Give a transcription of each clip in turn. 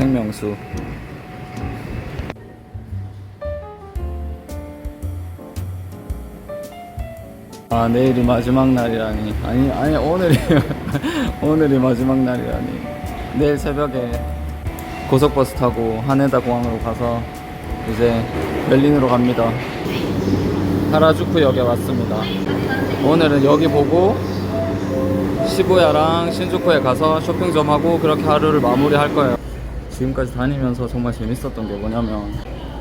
생명수. 아, 내일이 마지막 날이라니. 아니 오늘이 오늘이 마지막 날이라니. 내일 새벽에 고속버스 타고 하네다 공항으로 가서 이제 베를린으로 갑니다. 하라주쿠역에 왔습니다. 오늘은 여기 보고 시부야랑 신주쿠에 가서 쇼핑 좀 하고 그렇게 하루를 마무리할 거예요. 지금까지 다니면서 정말 재밌었던 게 뭐냐면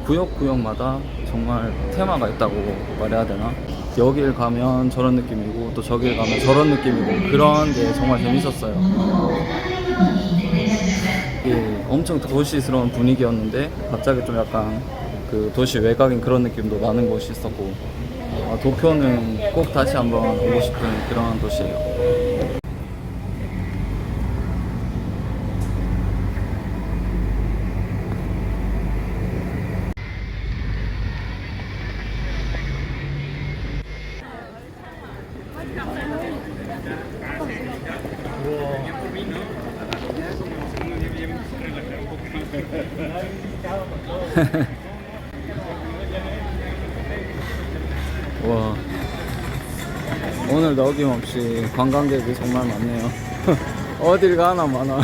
구역구역마다 정말 테마가 있다고 말해야 되나? 여길 가면 저런 느낌이고 또 저길 가면 저런 느낌이고 그런 게 정말 재밌었어요. 이게 엄청 도시스러운 분위기였는데 갑자기 좀 약간 그 도시 외곽인 그런 느낌도 나는 곳이 있었고, 도쿄는 꼭 다시 한번 오고 싶은 그런 도시예요. 와, 오늘도 어김없이 관광객이 정말 많네요. 어딜 가나 많아.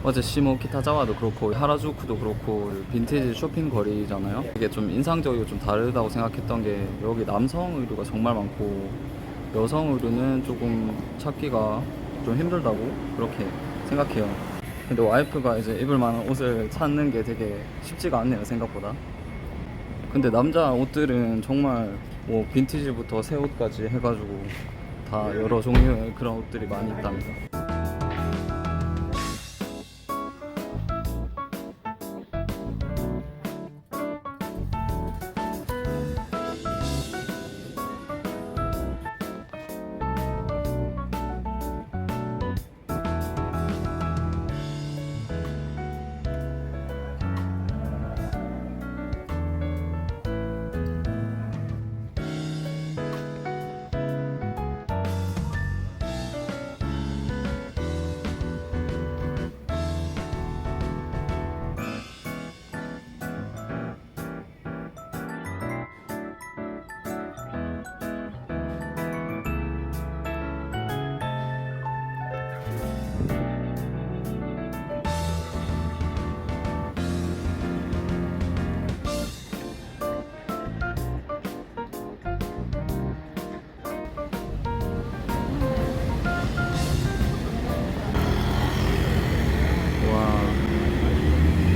어제 시모키타자와도 그렇고 하라주쿠도 그렇고 빈티지 쇼핑 거리잖아요. 이게 좀 인상적이고 좀 다르다고 생각했던 게 여기 남성 의류가 정말 많고 여성 의류는 조금 찾기가 좀 힘들다고 그렇게 생각해요. 근데 와이프가 이제 입을 만한 옷을 찾는 게 되게 쉽지가 않네요, 생각보다. 근데 남자 옷들은 정말 뭐 빈티지부터 새 옷까지 해가지고 다 여러 종류의 그런 옷들이 많이 있답니다.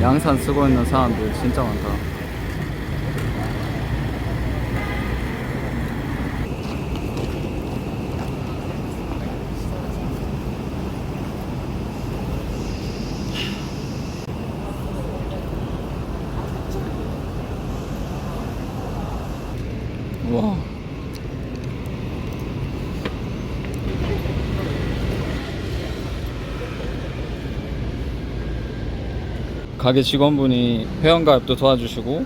양산 쓰고 있는 사람들 진짜 많다. 와. 가게 직원분이 회원가입도 도와주시고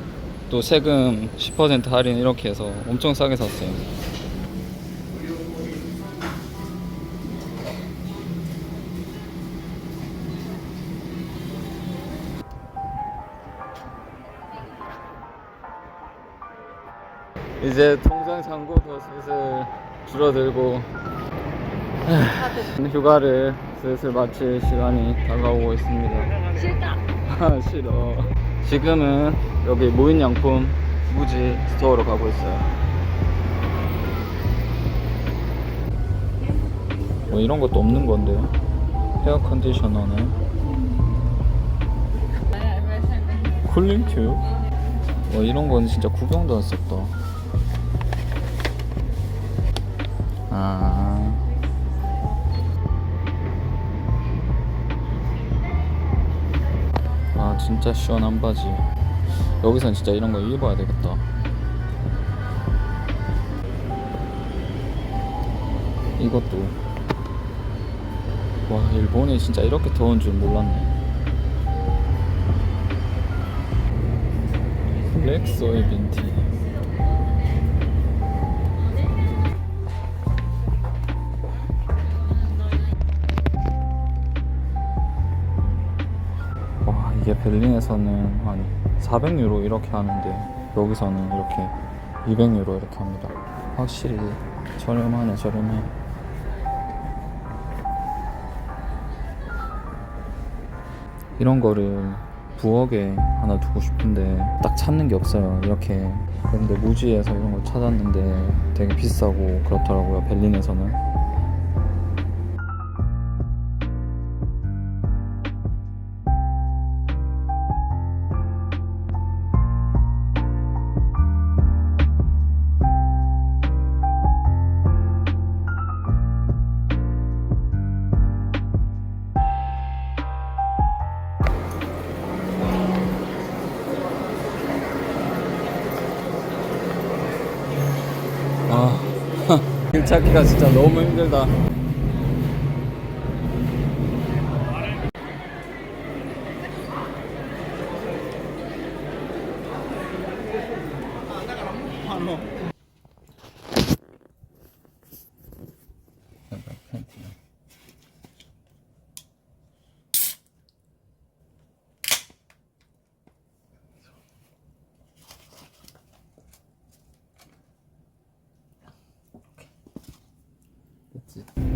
또 세금 10% 할인 이렇게 해서 엄청 싸게 샀어요. 이제 통장 잔고도 슬슬 줄어들고 휴가를 슬슬 마칠 시간이 다가오고 있습니다. 싫다. 싫어. 지금은 여기 무인양품 무지 스토어로 가고 있어요. 뭐 이런 것도 없는 건데요. 헤어 컨디셔너네. 쿨링 튜브? 뭐 이런 건 진짜 구경도 안 썼다. 진짜 시원한 바지. 여기선 진짜 이런 거 입어야 되겠다. 이것도 와, 일본이 진짜 이렇게 더운 줄 몰랐네. 블랙 소이빈 티. 와, 이게 베를린에서는 한 400유로 이렇게 하는데 여기서는 이렇게 200유로 이렇게 합니다. 확실히 저렴하네, 저렴해. 이런 거를 부엌에 하나 두고 싶은데 딱 찾는 게 없어요. 이렇게. 근데 무지에서 이런 걸 찾았는데 되게 비싸고 그렇더라고요, 베를린에서는. 아, 길 찾기가 진짜 너무 힘들다. 됐지.